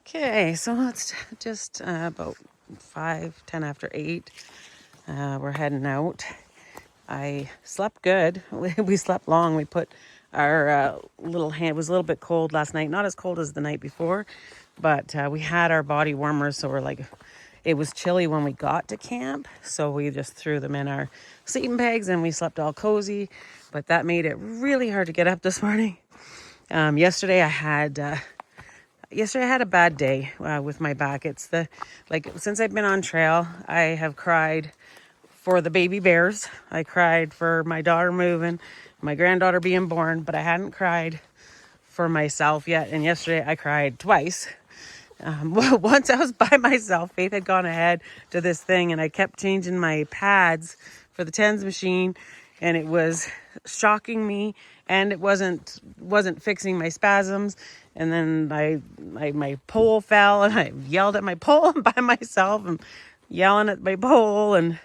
Okay, so it's just about 5:10 after 8. We're heading out. I slept good. We slept long. We put our it was a little bit cold last night. Not as cold as the night before, but we had our body warmers, so it was chilly when we got to camp. So we just threw them in our sleeping bags and we slept all cozy. But that made it really hard to get up this morning. Yesterday I had a bad day with my back. Since I've been on trail, I have cried for the baby bears. I cried for my daughter moving, my granddaughter being born, but I hadn't cried for myself yet. And yesterday I cried twice. Once I was by myself. Faith had gone ahead to this thing and I kept changing my pads for the TENS machine, and it was shocking me, and it wasn't fixing my spasms. And then my pole fell and I yelled at my pole by myself and yelling at my pole, and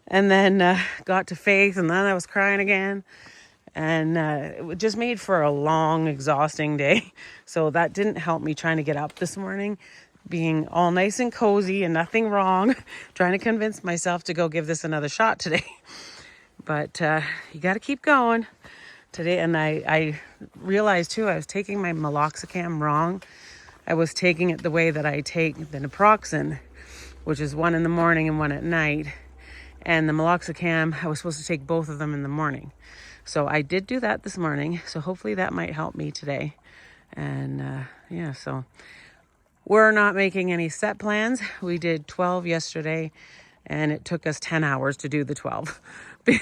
then got to Faith, and then I was crying again. And it just made for a long, exhausting day. So that didn't help me trying to get up this morning, being all nice and cozy and nothing wrong, trying to convince myself to go give this another shot today. But you got to keep going today. And I realized too, I was taking my meloxicam wrong. I was taking it the way that I take the naproxen, which is one in the morning and one at night. And the meloxicam, I was supposed to take both of them in the morning. So I did do that this morning. So hopefully that might help me today. And so we're not making any set plans. We did 12 yesterday, and it took us 10 hours to do the 12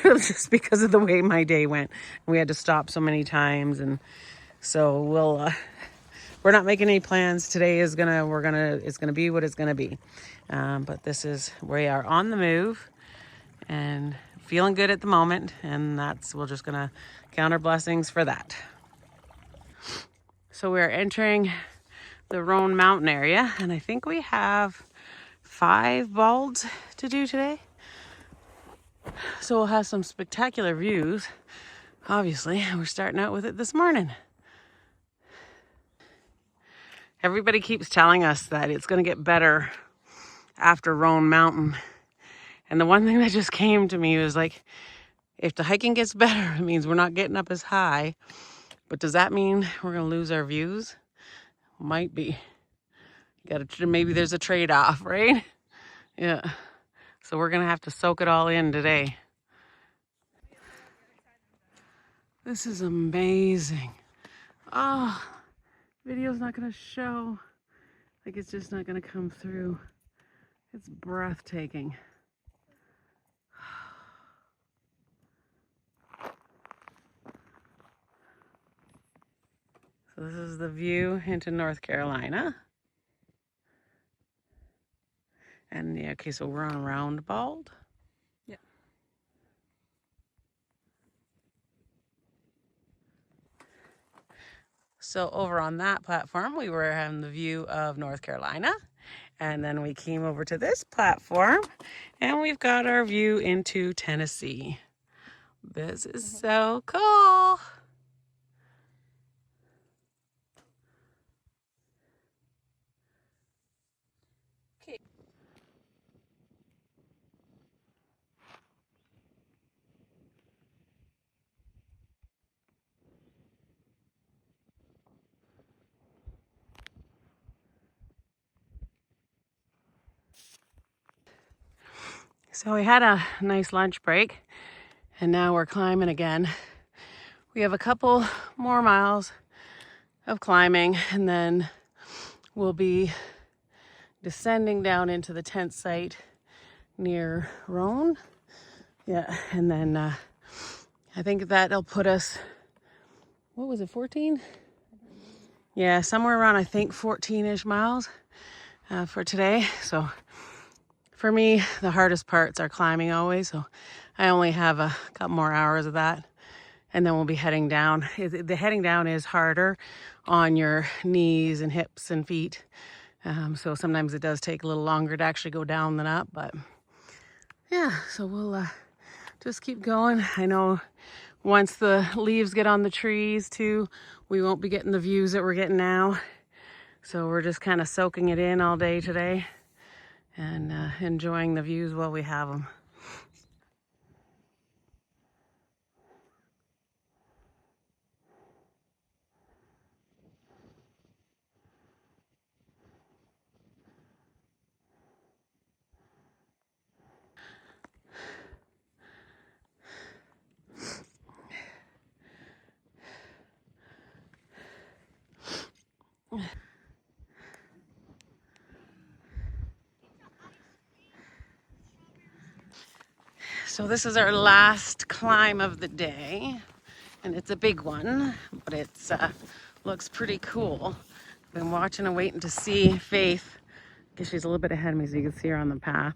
just because of the way my day went. We had to stop so many times. And so we're not making any plans. Today it's gonna be what it's gonna be. But we are on the move and feeling good at the moment, and we're just gonna count our blessings for that. So we're entering the Roan Mountain area, and I think we have 5 balds to do today. So we'll have some spectacular views. Obviously, we're starting out with it this morning. Everybody keeps telling us that it's gonna get better after Roan Mountain. And the one thing that just came to me was like, if the hiking gets better, it means we're not getting up as high. But does that mean we're going to lose our views? Might be. Maybe there's a trade-off, right? Yeah. So we're going to have to soak it all in today. This is amazing. Oh, video's not going to show. Like, it's just not going to come through. It's breathtaking. So this is the view into North Carolina. And yeah, okay, so we're on Round Bald. Yeah. So over on that platform, we were having the view of North Carolina. And then we came over to this platform and we've got our view into Tennessee. This is so cool. Okay. So we had a nice lunch break and now we're climbing again. We have a couple more miles of climbing and then we'll be descending down into the tent site near Roan. Yeah, and then I think that'll put us, what was it, 14? Yeah, somewhere around, I think, 14-ish miles for today. So for me, the hardest parts are climbing always. So I only have a couple more hours of that. And then we'll be heading down. The heading down is harder on your knees and hips and feet. So sometimes it does take a little longer to actually go down than up. But yeah, so we'll just keep going. I know once the leaves get on the trees too, we won't be getting the views that we're getting now. So we're just kind of soaking it in all day today and enjoying the views while we have them. So this is our last climb of the day, and it's a big one, but it's looks pretty cool. I've been watching and waiting to see Faith, because she's a little bit ahead of me, so you can see her on the path.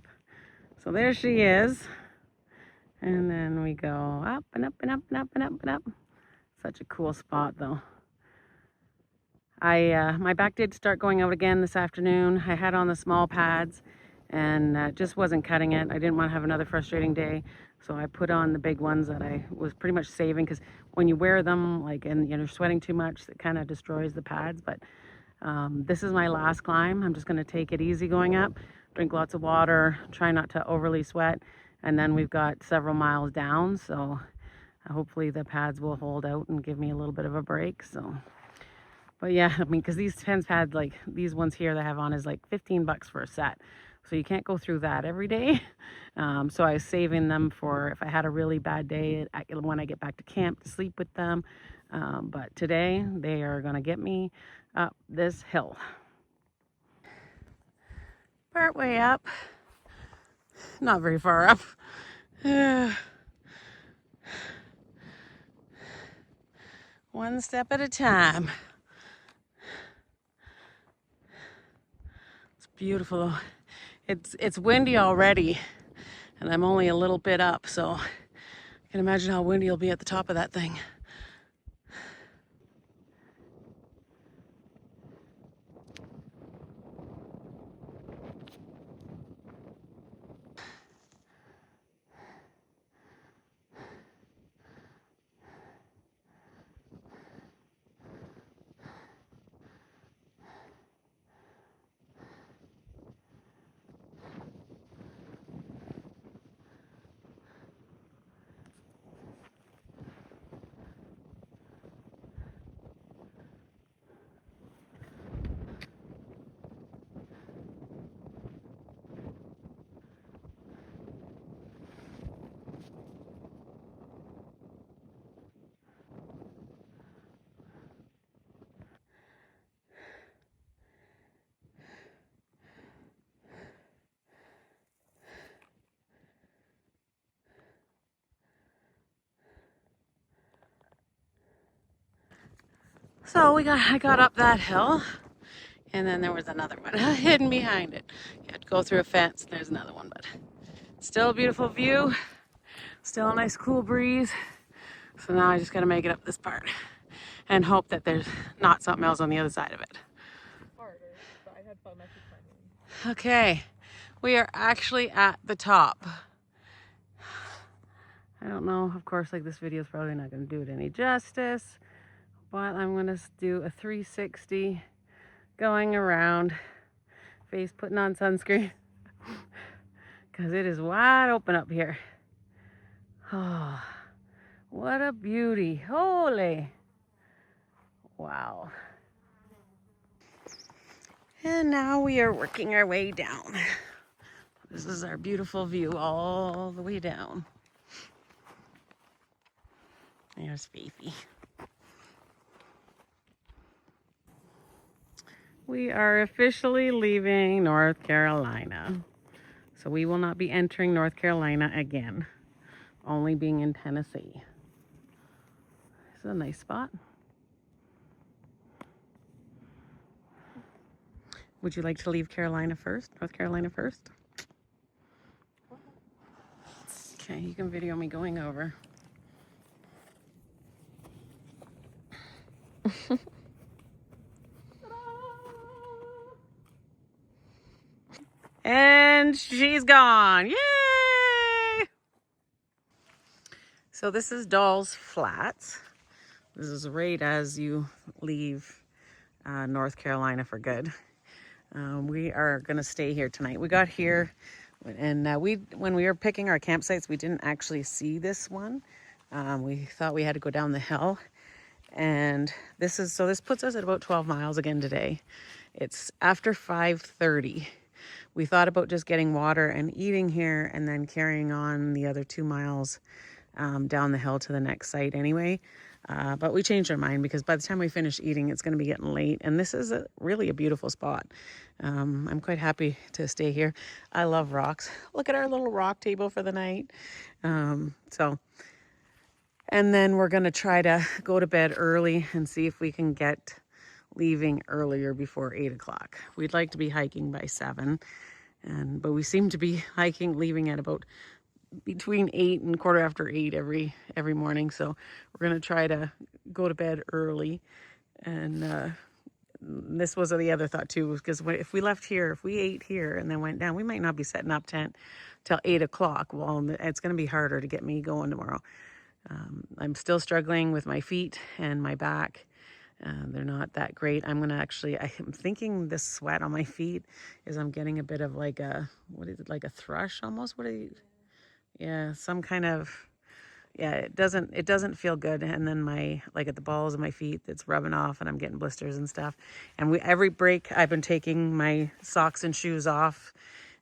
So there she is, and then we go up and up and up and up and up and up. Such a cool spot, though. My back did start going out again this afternoon. I had on the small pads and just wasn't cutting it. I didn't want to have another frustrating day, so I put on the big ones that I was pretty much saving, because when you wear them, like, and you're sweating too much, it kind of destroys the pads. But this is my last climb. I'm just going to take it easy going up, drink lots of water, try not to overly sweat, and then we've got several miles down, so hopefully the pads will hold out and give me a little bit of a break. So, but yeah, I mean, because these Tens pads, like these ones here that I have on, is like $15 for a set. So you can't go through that every day. So I was saving them for if I had a really bad day when I get back to camp to sleep with them. But today they are going to get me up this hill. Part way up. Not very far up. One step at a time. It's beautiful. It's windy already, and I'm only a little bit up, so I can imagine how windy it'll be at the top of that thing. So I got up that hill, and then there was another one hidden behind it. You had to go through a fence. There's another one, but still a beautiful view. Still a nice cool breeze. So now I just got to make it up this part and hope that there's not something else on the other side of it. Okay, we are actually at the top. I don't know, of course, like this video is probably not going to do it any justice, but I'm going to do a 360 going around, face putting on sunscreen, because it is wide open up here. Oh, what a beauty. Holy. Wow. And now we are working our way down. This is our beautiful view all the way down. There's Fifi. We are officially leaving North Carolina. So we will not be entering North Carolina again. Only being in Tennessee. This is a nice spot. Would you like to leave Carolina first? North Carolina first? Okay, you can video me going over. And she's gone. Yay! So this is Doll's Flats. This is right as you leave North Carolina for good. We are going to stay here tonight. We got here and when we were picking our campsites, we didn't actually see this one. We thought we had to go down the hill. And this puts us at about 12 miles again today. It's after 5:30. We thought about just getting water and eating here and then carrying on the other 2 miles down the hill to the next site anyway. But we changed our mind because by the time we finish eating, it's going to be getting late. And this is really a beautiful spot. I'm quite happy to stay here. I love rocks. Look at our little rock table for the night. And then we're going to try to go to bed early and see if we can get leaving earlier before 8 o'clock. We'd like to be hiking by 7, but we seem to be leaving at about between 8 and quarter after 8 every morning. So we're going to try to go to bed early. And this was the other thought too, because if we left here, if we ate here and then went down, we might not be setting up tent till 8 o'clock. Well, it's going to be harder to get me going tomorrow. I'm still struggling with my feet and my back. They're not that great. I'm thinking this sweat on my feet is I'm getting a bit of like what is it, like a thrush almost? Yeah, some kind of, yeah, it doesn't feel good. And then at the balls of my feet, it's rubbing off and I'm getting blisters and stuff. And every break I've been taking my socks and shoes off.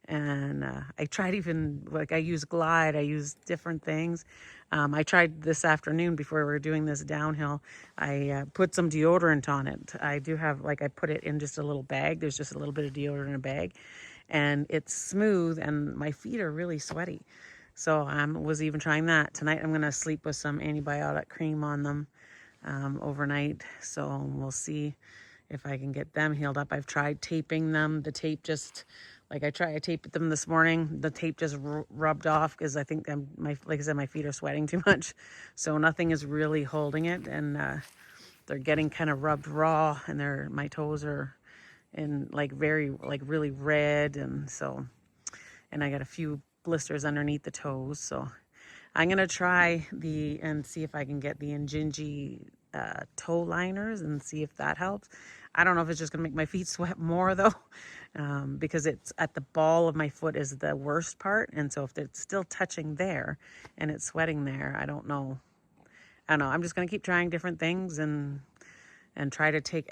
And I tried I use Glide, I use different things. I tried this afternoon before we were doing this downhill. I put some deodorant on it. I do have, I put it in just a little bag. There's just a little bit of deodorant in a bag. And it's smooth and my feet are really sweaty. So I was even trying that. Tonight I'm going to sleep with some antibiotic cream on them overnight. So we'll see if I can get them healed up. I've tried taping them. The tape just... I taped them this morning. The tape just rubbed off because I think like I said, my feet are sweating too much. So nothing is really holding it. And they're getting kind of rubbed raw and my toes are in really red. And I got a few blisters underneath the toes. So I'm going to try and see if I can get the Injinji toe liners and see if that helps. I don't know if it's just going to make my feet sweat more though, because it's at the ball of my foot is the worst part. And so if it's still touching there and it's sweating there, I don't know. I'm just going to keep trying different things and try to take,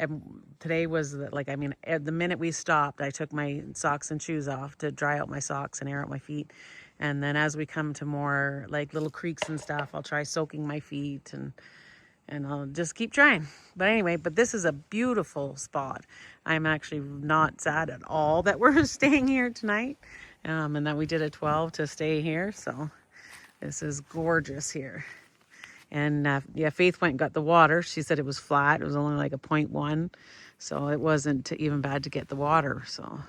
today was the minute we stopped, I took my socks and shoes off to dry out my socks and air out my feet. And then as we come to more little creeks and stuff, I'll try soaking my feet and I'll just keep trying. But anyway, this is a beautiful spot. I'm actually not sad at all that we're staying here tonight, and that we did a 12 to stay here. So this is gorgeous here. And Faith went and got the water. She said it was flat. It was only like a 0.1. So it wasn't even bad to get the water. So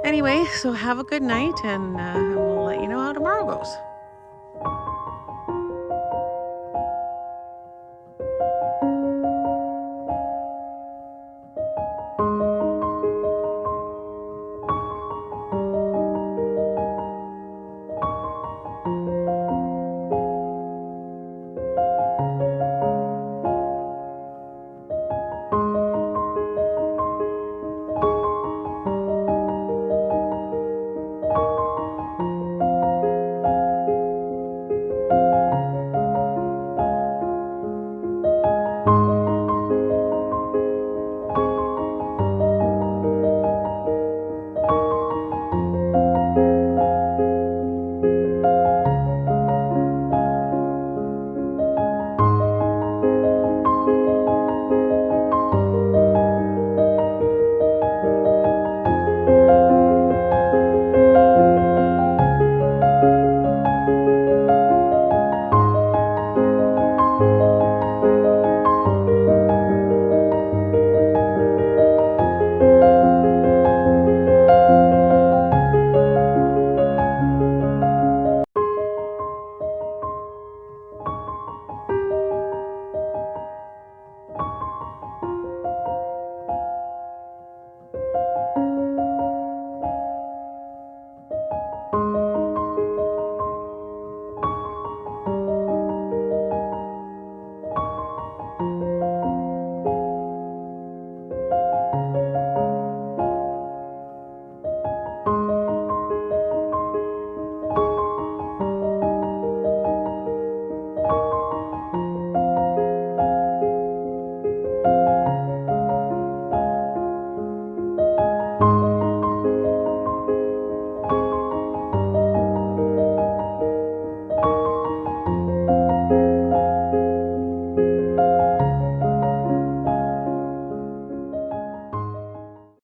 anyway, so have a good night and we'll let you know how tomorrow goes.